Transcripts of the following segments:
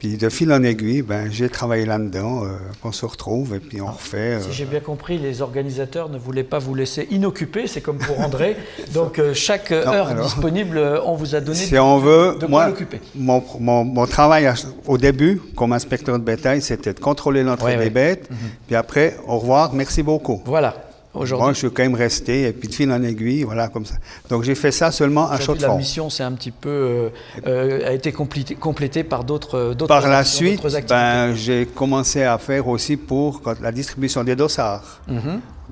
Puis de fil en aiguille, ben, j'ai travaillé là-dedans, on se retrouve et puis on refait. Si j'ai bien compris, les organisateurs ne voulaient pas vous laisser inoccupés, c'est comme pour André. Donc chaque heure disponible, on vous a donné si on veut, de quoi l'occuper. Mon travail au début, comme inspecteur de bétail, c'était de contrôler l'entrée des bêtes. Puis après, au revoir, merci beaucoup. Voilà. Aujourd'hui, moi, je suis quand même resté, et puis de fil en aiguille, voilà, comme ça. Donc, j'ai fait ça seulement à Chaux-de-Fonds. La mission, c'est un petit peu, a été complétée par d'autres Par la suite, ben, j'ai commencé à faire aussi pour la distribution des dossards.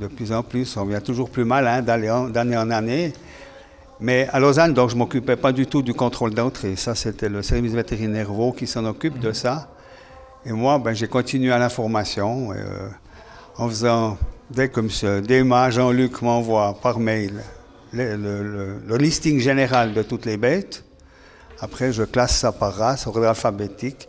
De plus en plus, on vient toujours plus mal, hein, d'année en année. Mais à Lausanne, donc, je ne m'occupais pas du tout du contrôle d'entrée. Ça, c'était le service vétérinaire Vaud qui s'en occupe de ça. Et moi, ben, j'ai continué à la formation en faisant... Dès que M. Desmas, Jean-Luc m'envoie par mail le listing général de toutes les bêtes, après je classe ça par race, ordre alphabétique,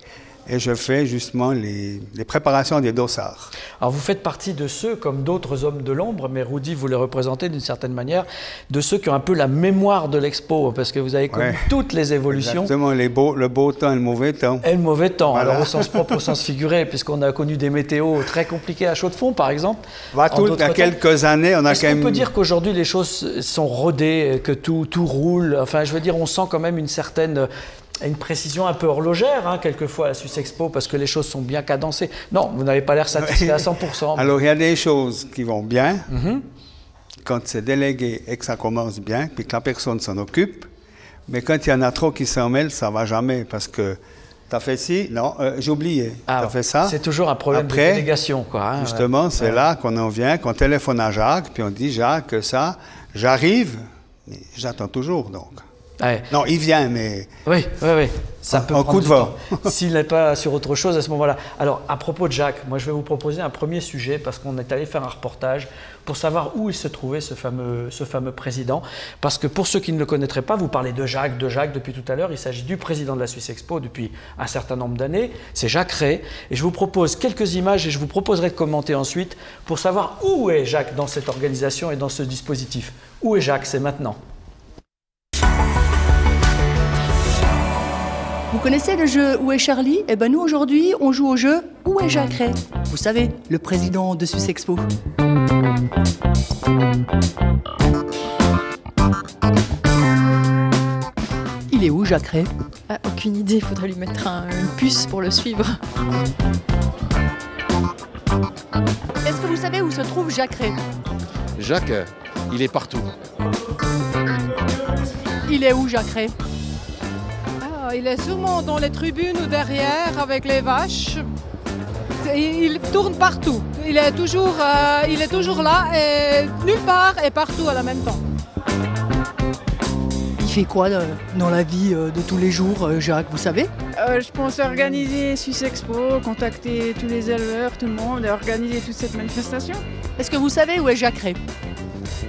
et je fais justement les préparations des dossards. Alors vous faites partie de ceux, comme d'autres hommes de l'ombre, mais Rudy, vous les représentez d'une certaine manière, de ceux qui ont un peu la mémoire de l'expo, parce que vous avez connu toutes les évolutions. Exactement, le beau temps et le mauvais temps. Et le mauvais temps, voilà. Alors au sens propre, au sens figuré, puisqu'on a connu des météos très compliquées à Chaux-de-Fonds, par exemple. Il y a quelques années, on a quand même... On peut dire qu'aujourd'hui, les choses sont rodées, que tout roule. Enfin, je veux dire, on sent quand même une précision un peu horlogère, hein, quelquefois à la Suisse Expo, parce que les choses sont bien cadencées. Non, vous n'avez pas l'air satisfait à 100%. Alors, il y a des choses qui vont bien, quand c'est délégué et que ça commence bien, puis que la personne s'en occupe. Mais quand il y en a trop qui s'en mêlent, ça ne va jamais, parce que t'as fait ci, non, j'ai oublié, t'as fait ça. C'est toujours un problème de délégation, quoi. Hein, justement, c'est là qu'on en vient, qu'on téléphone à Jacques, puis on dit, Jacques, ça, j'arrive, mais j'attends toujours, donc. Ouais. Non, il vient, mais... Oui. Ça peut prendre coup de vent. S'il n'est pas sur autre chose à ce moment-là. Alors, à propos de Jacques, moi je vais vous proposer un premier sujet parce qu'on est allé faire un reportage pour savoir où il se trouvait ce fameux président. Parce que pour ceux qui ne le connaîtraient pas, vous parlez de Jacques depuis tout à l'heure. Il s'agit du président de la Suisse Expo depuis un certain nombre d'années. C'est Jacques Rey. Et je vous propose quelques images et je vous proposerai de commenter ensuite pour savoir où est Jacques dans cette organisation et dans ce dispositif. Où est Jacques? C'est maintenant. Vous connaissez le jeu Où est Charlie? Eh bien nous aujourd'hui, on joue au jeu Où est Jacques Rey? Vous savez, le président de Suisse Expo. Il est où Jacques Rey? Aucune idée, il faudrait lui mettre une puce pour le suivre. Est-ce que vous savez où se trouve Jacques Rey? Jacques, il est partout. Il est où Jacques Rey? Il est sûrement dans les tribunes ou derrière avec les vaches. Il tourne partout. Il est toujours là et nulle part et partout à la même temps. Il fait quoi dans la vie de tous les jours, Jacques, vous savez? Je pense organiser Suisse Expo, contacter tous les éleveurs, tout le monde et organiser toute cette manifestation. Est-ce que vous savez où est Jacques Rey?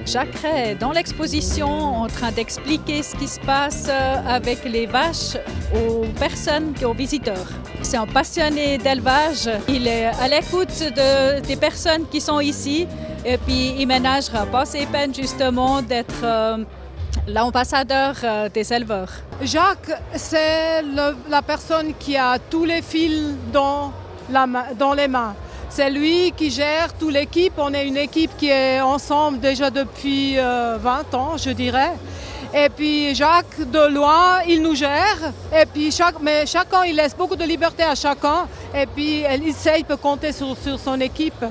Jacques Rey est dans l'exposition en train d'expliquer ce qui se passe avec les vaches aux personnes, aux visiteurs. C'est un passionné d'élevage. Il est à l'écoute des personnes qui sont ici et puis il ménagera pas ses peines justement d'être l'ambassadeur des éleveurs. Jacques, c'est la personne qui a tous les fils dans les mains. C'est lui qui gère toute l'équipe. On est une équipe qui est ensemble déjà depuis 20 ans, je dirais. Et puis Jacques, de loin, il nous gère. Et puis chacun, il laisse beaucoup de liberté à chacun. Et puis il peut compter sur son équipe.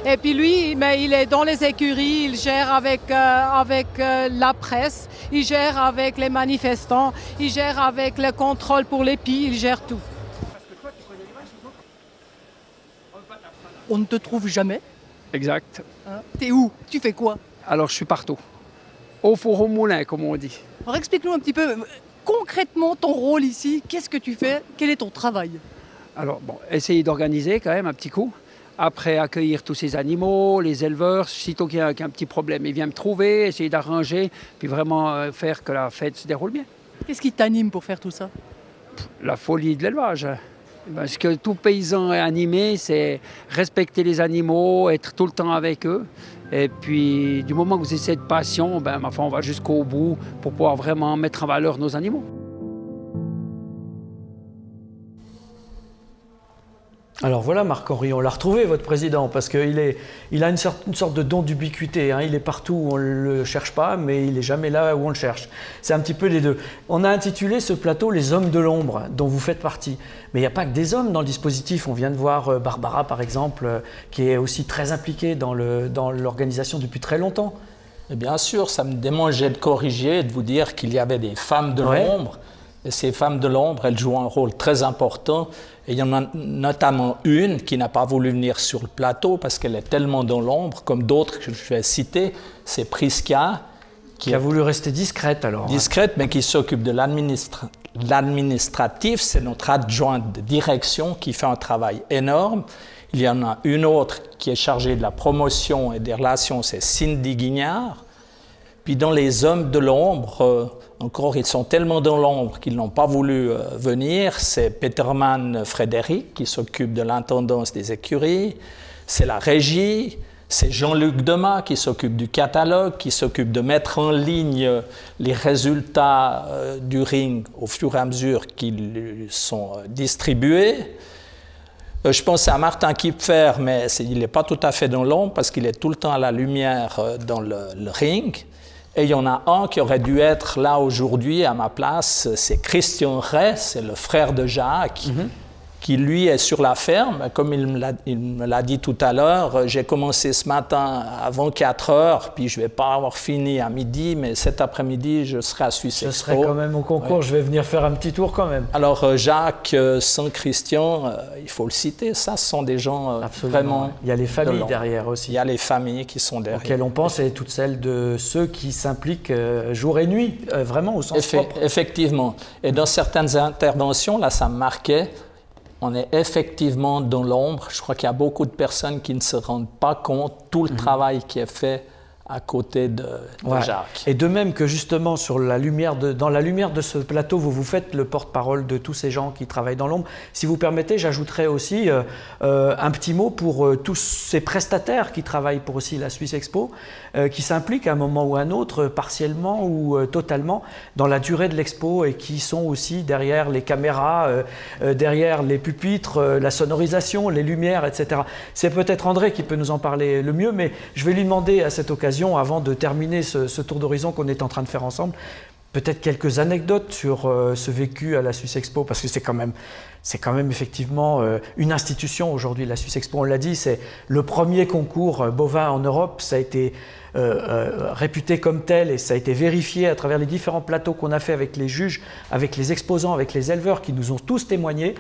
Et puis lui, il est dans les écuries, il gère avec la presse, il gère avec les manifestants, il gère avec le contrôle pour les pies, il gère tout. On ne te trouve jamais? Exact. T'es où? Tu fais quoi? Alors je suis partout. Au four au moulin, comme on dit. Alors explique-nous un petit peu, concrètement, ton rôle ici. Qu'est-ce que tu fais? Quel est ton travail? Alors bon, essayer d'organiser quand même un petit coup. Après, accueillir tous ces animaux, les éleveurs, sitôt qu'il y a un petit problème, ils viennent me trouver, essayer d'arranger, puis vraiment faire que la fête se déroule bien. Qu'est-ce qui t'anime pour faire tout ça? La folie de l'élevage. Parce que tout paysan est animé, c'est respecter les animaux, être tout le temps avec eux. Et puis, du moment que vous avez cette passion, on va jusqu'au bout pour pouvoir vraiment mettre en valeur nos animaux. Alors voilà, Marc-Henri, on l'a retrouvé, votre président, parce qu'il a une sorte de don d'ubiquité. Hein. Il est partout où on ne le cherche pas, mais il n'est jamais là où on le cherche. C'est un petit peu les deux. On a intitulé ce plateau « Les hommes de l'ombre », dont vous faites partie. Mais il n'y a pas que des hommes dans le dispositif. On vient de voir Barbara, par exemple, qui est aussi très impliquée dans l'organisation depuis très longtemps. Et bien sûr, ça me démangeait de corriger et de vous dire qu'il y avait des femmes de l'ombre. Et ces femmes de l'ombre, elles jouent un rôle très important. Et il y en a notamment une qui n'a pas voulu venir sur le plateau parce qu'elle est tellement dans l'ombre, comme d'autres que je vais citer. C'est Prisca. Qui a voulu rester discrète alors. Discrète, mais qui s'occupe de l'administratif. C'est notre adjointe de direction qui fait un travail énorme. Il y en a une autre qui est chargée de la promotion et des relations, c'est Cindy Guignard. Puis dans les hommes de l'ombre, encore ils sont tellement dans l'ombre qu'ils n'ont pas voulu venir. C'est Peterman Frédéric qui s'occupe de l'intendance des écuries. C'est la régie. C'est Jean-Luc Demas qui s'occupe du catalogue, qui s'occupe de mettre en ligne les résultats du ring au fur et à mesure qu'ils sont distribués. Je pense à Martin Kipfer, mais il n'est pas tout à fait dans l'ombre parce qu'il est tout le temps à la lumière dans le ring. Et il y en a un qui aurait dû être là aujourd'hui à ma place, c'est Christian Rey, c'est le frère de Jacques, qui lui est sur la ferme. Comme il me l'a dit tout à l'heure, j'ai commencé ce matin avant 4 heures, puis je ne vais pas avoir fini à midi, mais cet après-midi, je serai à Suisse Expo. Je serai quand même au concours, je vais venir faire un petit tour quand même. Alors Jacques, Saint-Christian, il faut le citer, ça, ce sont des gens vraiment... Il y a les familles derrière aussi. Il y a les familles qui sont derrière. Auxquelles on pense, et toutes celles de ceux qui s'impliquent jour et nuit, vraiment au sens propre. Effectivement. Et dans certaines interventions, là, ça me marquait. On est effectivement dans l'ombre. Je crois qu'il y a beaucoup de personnes qui ne se rendent pas compte tout le travail qui est fait à côté de Jacques. Et de même que justement dans la lumière de ce plateau, vous faites le porte-parole de tous ces gens qui travaillent dans l'ombre. Si vous permettez, j'ajouterai aussi un petit mot pour tous ces prestataires qui travaillent pour aussi la Suisse Expo, qui s'impliquent à un moment ou à un autre, partiellement ou totalement, dans la durée de l'expo et qui sont aussi derrière les caméras, derrière les pupitres, la sonorisation, les lumières, etc. C'est peut-être André qui peut nous en parler le mieux, mais je vais lui demander à cette occasion, avant de terminer ce tour d'horizon qu'on est en train de faire ensemble, peut-être quelques anecdotes sur ce vécu à la Suisse Expo, parce que c'est quand même effectivement une institution aujourd'hui, la Suisse Expo. On l'a dit, c'est le premier concours bovin en Europe. Ça a été réputé comme tel et ça a été vérifié à travers les différents plateaux qu'on a fait avec les juges, avec les exposants, avec les éleveurs qui nous ont tous témoigné.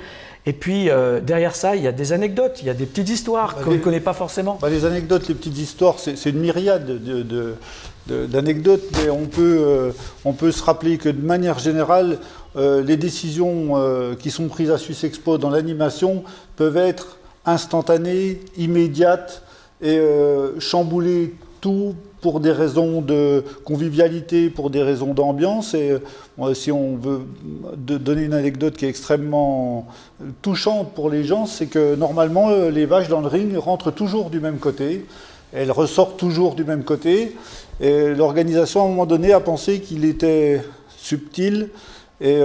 Et puis derrière ça, il y a des anecdotes, il y a des petites histoires qu'on ne connaît pas forcément. Les anecdotes, les petites histoires, c'est une myriade d'anecdotes, mais on peut se rappeler que de manière générale, les décisions qui sont prises à Suisse Expo dans l'animation peuvent être instantanées, immédiates et chambouler tout pour des raisons de convivialité, pour des raisons d'ambiance. Et si on veut donner une anecdote qui est extrêmement touchante pour les gens, c'est que normalement, les vaches dans le ring rentrent toujours du même côté. Elles ressortent toujours du même côté. Et l'organisation, à un moment donné, a pensé qu'il était subtil et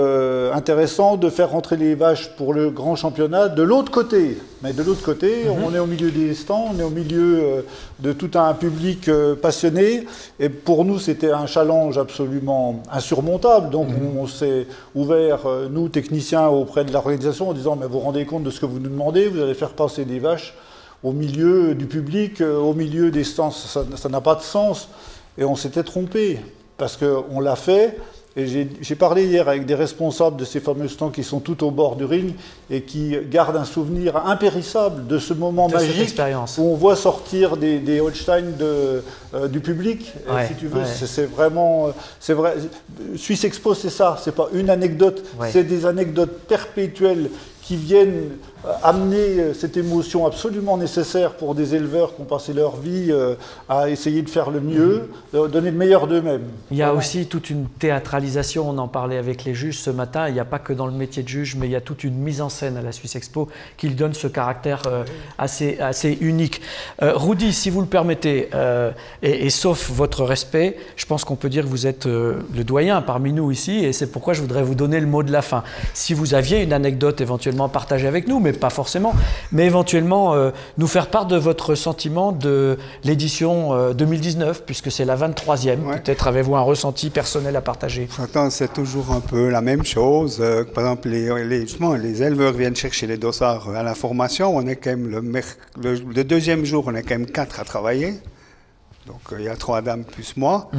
intéressant de faire rentrer les vaches pour le grand championnat de l'autre côté. Mais de l'autre côté, on est au milieu des stands, on est au milieu de tout un public passionné. Et pour nous, c'était un challenge absolument insurmontable. Donc on s'est ouvert, nous, techniciens, auprès de l'organisation en disant « Mais vous vous rendez compte de ce que vous nous demandez, vous allez faire passer des vaches au milieu du public, au milieu des stands, ça n'a pas de sens. » Et on s'était trompé, parce qu'on l'a fait. Et j'ai parlé hier avec des responsables de ces fameux stands qui sont tout au bord du ring et qui gardent un souvenir impérissable de ce moment magique où on voit sortir des Holstein du public. Et si tu veux, c'est vraiment... C'est vrai. Suisse Expo, c'est ça. C'est pas une anecdote, c'est des anecdotes perpétuelles qui viennent amener cette émotion absolument nécessaire pour des éleveurs qui ont passé leur vie à essayer de faire le mieux, de donner le meilleur d'eux-mêmes. Il y a aussi toute une théâtralisation, on en parlait avec les juges ce matin, il n'y a pas que dans le métier de juge, mais il y a toute une mise en scène à la Suisse Expo qui lui donne ce caractère assez unique. Rudy, si vous le permettez, et sauf votre respect, je pense qu'on peut dire que vous êtes le doyen parmi nous ici, et c'est pourquoi je voudrais vous donner le mot de la fin. Si vous aviez une anecdote éventuellement directement partager avec nous, mais pas forcément, mais éventuellement nous faire part de votre sentiment de l'édition 2019, puisque c'est la 23e. Peut-être avez-vous un ressenti personnel à partager? C'est toujours un peu la même chose. Par exemple, justement, les éleveurs viennent chercher les dossards à la formation. On est quand même le deuxième jour, on est quand même 4 à travailler. Donc il y a 3 dames plus moi.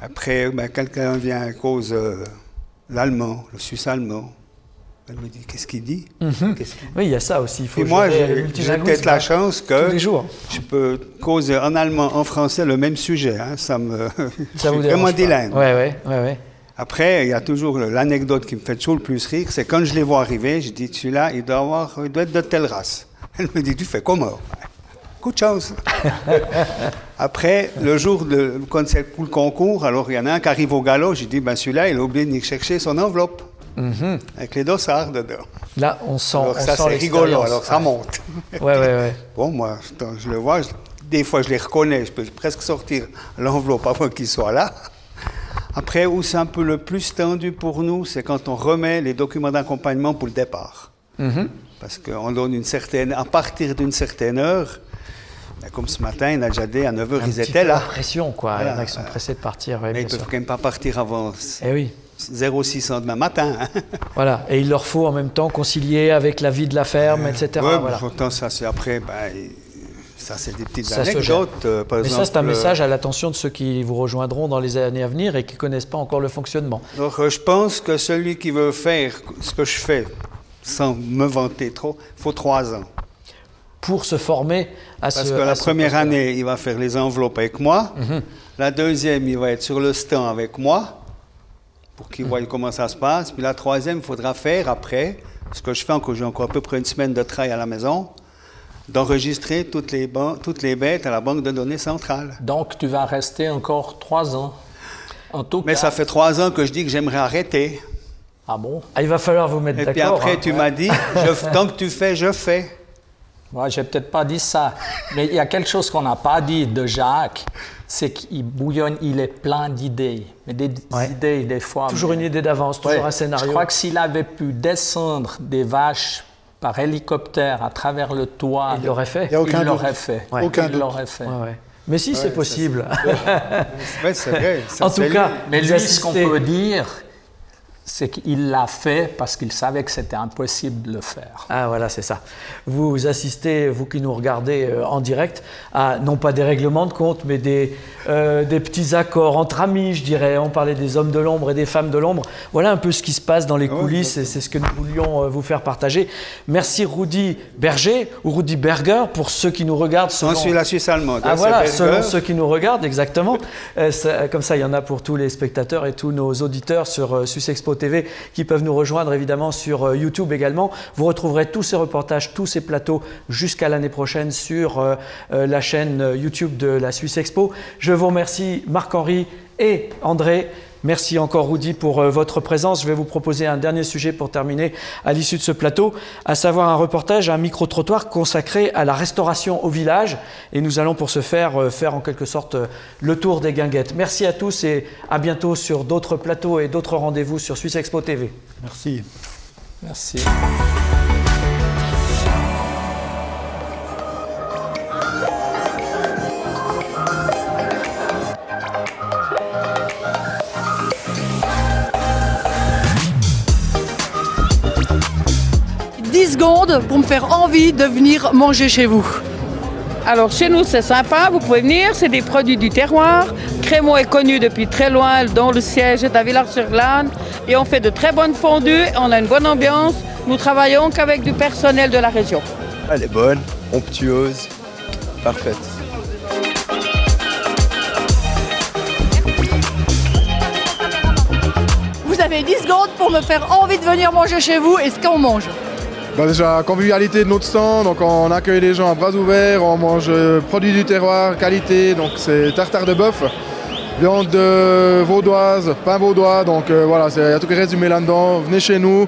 Après, quelqu'un vient à cause l'allemand, le suisse allemand. Elle me dit, qu'est-ce qu'il dit? Oui, il y a ça aussi. Il faut moi, j'ai peut-être la chance que jours. Je peux causer en allemand, en français le même sujet. Hein. Ça vous vraiment dilingue. Ouais. Après, il y a toujours l'anecdote qui me fait toujours le plus rire, c'est quand je les vois arriver, je dis, celui-là, il doit être de telle race. Elle me dit, tu fais comment? Coup de chance. Après, le jour quand c'est pour le concours, alors il y en a un qui arrive au galop, j'ai dit, celui-là, il a oublié de venir chercher son enveloppe. Avec les dossards dedans. Là, on sent. Alors ça, c'est rigolo, alors ça monte. Ouais. Bon, moi, je le vois, des fois, je les reconnais, je peux presque sortir l'enveloppe avant qu'ils soient là. Après, où c'est un peu le plus tendu pour nous, c'est quand on remet les documents d'accompagnement pour le départ. Parce qu'on donne à partir d'une certaine heure, comme ce matin, Nadjadé, à 9h, ils étaient là. La pression, quoi. Voilà. Il y en a qui sont pressés de partir. Mais ils ne peuvent quand même pas partir avant 06 demain matin. Voilà, et il leur faut en même temps concilier avec la vie de la ferme, etc. Pourtant, ça, c'est après... ça, c'est des petites anecdotes. Mais ça, c'est un message à l'attention de ceux qui vous rejoindront dans les années à venir et qui ne connaissent pas encore le fonctionnement. Alors, je pense que celui qui veut faire ce que je fais, sans me vanter trop, il faut 3 ans. Pour se former à Parce que la première année, il va faire les enveloppes avec moi. La deuxième, il va être sur le stand avec moi, pour qu'il voie comment ça se passe. Puis la troisième, il faudra faire après, ce que je fais j'ai encore à peu près une semaine de travail à la maison, d'enregistrer toutes les bêtes à la banque de données centrale. Donc, tu vas rester encore 3 ans. En tout Mais cas... ça fait 3 ans que je dis que j'aimerais arrêter. Ah bon? Il va falloir vous mettre d'accord. Et puis après, tu m'as dit, tant que tu fais, je fais. Moi, j'ai peut-être pas dit ça. Mais il y a quelque chose qu'on n'a pas dit de Jacques, c'est qu'il bouillonne, il est plein d'idées. Mais des idées, des fois... Toujours une idée d'avance, toujours un scénario. Je crois que s'il avait pu descendre des vaches par hélicoptère à travers le toit... Il l'aurait fait. Il l'aurait fait. Aucun doute. Mais si, c'est possible. C'est vrai. En tout cas, mais lui, ce qu'on peut dire, c'est qu'il l'a fait parce qu'il savait que c'était impossible de le faire. Ah voilà, c'est ça. Vous assistez, vous qui nous regardez en direct, à non pas des règlements de compte, mais des petits accords entre amis, je dirais. On parlait des hommes de l'ombre et des femmes de l'ombre. Voilà un peu ce qui se passe dans les coulisses et c'est ce que nous voulions vous faire partager. Merci Rudi Berger ou Rudi Berger pour ceux qui nous regardent. Je suis la Suisse allemande. Ah voilà, selon ceux qui nous regardent, exactement. Comme ça, il y en a pour tous les spectateurs et tous nos auditeurs sur Suisse Expo TV qui peuvent nous rejoindre évidemment sur YouTube également. Vous retrouverez tous ces reportages, tous ces plateaux jusqu'à l'année prochaine sur la chaîne YouTube de la Suisse Expo. Je vous remercie Marc-Henri et André. Merci encore Rudi pour votre présence. Je vais vous proposer un dernier sujet pour terminer à l'issue de ce plateau, à savoir un reportage, un micro-trottoir consacré à la restauration au village. Et nous allons pour ce faire en quelque sorte le tour des guinguettes. Merci à tous et à bientôt sur d'autres plateaux et d'autres rendez-vous sur Suisse Expo TV. Merci. Merci. Secondes pour me faire envie de venir manger chez vous. Alors chez nous c'est sympa, vous pouvez venir, c'est des produits du terroir. Crémaux est connu depuis très loin, dont le siège est à Villars-sur-Glâne et on fait de très bonnes fondues, on a une bonne ambiance. Nous travaillons qu'avec du personnel de la région. Elle est bonne, onctueuse, parfaite. Vous avez 10 secondes pour me faire envie de venir manger chez vous et ce qu'on mange. Déjà, convivialité de notre stand, donc on accueille les gens à bras ouverts, on mange produits du terroir, qualité, donc c'est tartare de bœuf, viande vaudoise, pain vaudois, donc voilà, il y a tout qui est résumé là-dedans. Venez chez nous,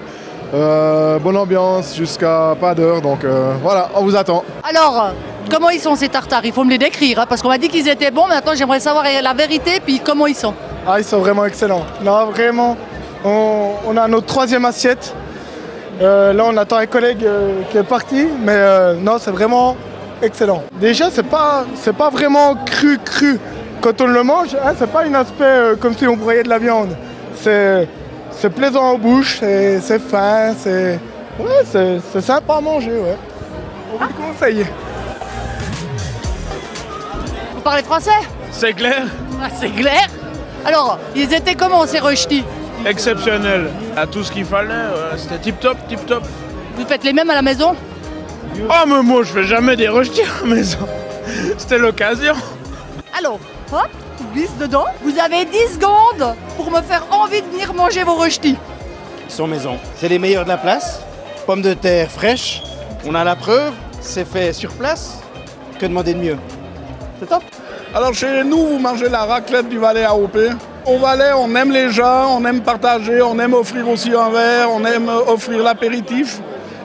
bonne ambiance jusqu'à pas d'heure, donc voilà, on vous attend. Alors, comment ils sont ces tartares? Il faut me les décrire, hein, parce qu'on m'a dit qu'ils étaient bons, mais maintenant j'aimerais savoir la vérité, puis comment ils sont. Ah, ils sont vraiment excellents. Non, vraiment, on a notre 3e assiette. Là, on attend un collègue qui est parti, mais non, c'est vraiment excellent. Déjà, c'est pas vraiment cru. Quand on le mange, hein, c'est pas un aspect comme si on broyait de la viande. C'est plaisant en bouche, c'est fin, c'est sympa à manger, ouais. On vous le conseille. Vous parlez français? C'est clair. Ah, c'est clair. Alors, ils étaient comment ces rösti? Exceptionnel. À tout ce qu'il fallait, c'était tip top. Vous faites les mêmes à la maison? Oh mais moi je fais jamais des rösti à la maison. C'était l'occasion. Alors, hop, on glisse dedans. Vous avez 10 secondes pour me faire envie de venir manger vos rösti. Ils sont maison. C'est les meilleurs de la place. Pommes de terre fraîches. On a la preuve. C'est fait sur place. Que demander de mieux? C'est top. Alors chez nous, vous mangez la raclette du Valais AOP. Au Valais, on aime les gens, on aime partager, on aime offrir aussi un verre, on aime offrir l'apéritif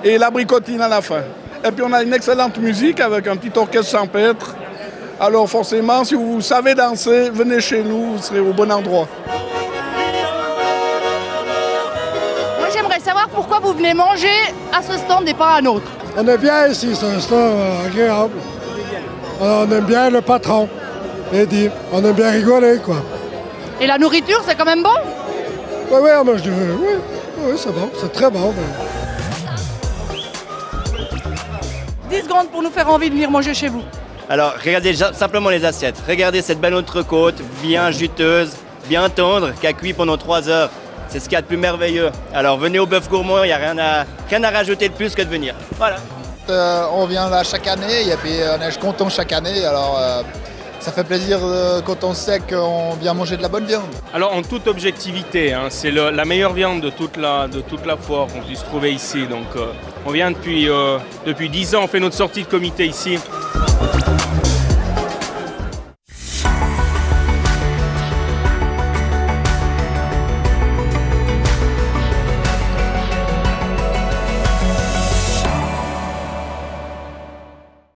et la bricotine à la fin. Et puis on a une excellente musique avec un petit orchestre champêtre. Alors forcément, si vous savez danser, venez chez nous, vous serez au bon endroit. Moi j'aimerais savoir pourquoi vous venez manger à ce stand et pas à un autre. On est bien ici, c'est un stand agréable. On aime bien le patron, Eddie. On aime bien rigoler, quoi. Et la nourriture, c'est quand même bon? Oui, c'est bon, c'est très bon. Mais... 10 secondes pour nous faire envie de venir manger chez vous. Alors, regardez simplement les assiettes. Regardez cette belle entrecôte, bien juteuse, bien tendre, qui a cuit pendant 3 heures. C'est ce qu'il y a de plus merveilleux. Alors, venez au Bœuf Gourmand, il n'y a rien à rajouter de plus que de venir. Voilà. On vient là chaque année et puis on est content chaque année. Alors, ça fait plaisir quand on sait qu'on vient manger de la bonne viande. Alors en toute objectivité, hein, c'est la meilleure viande de toute la foire qu'on puisse trouver ici. Donc on vient depuis 10 ans, on fait notre sortie de comité ici.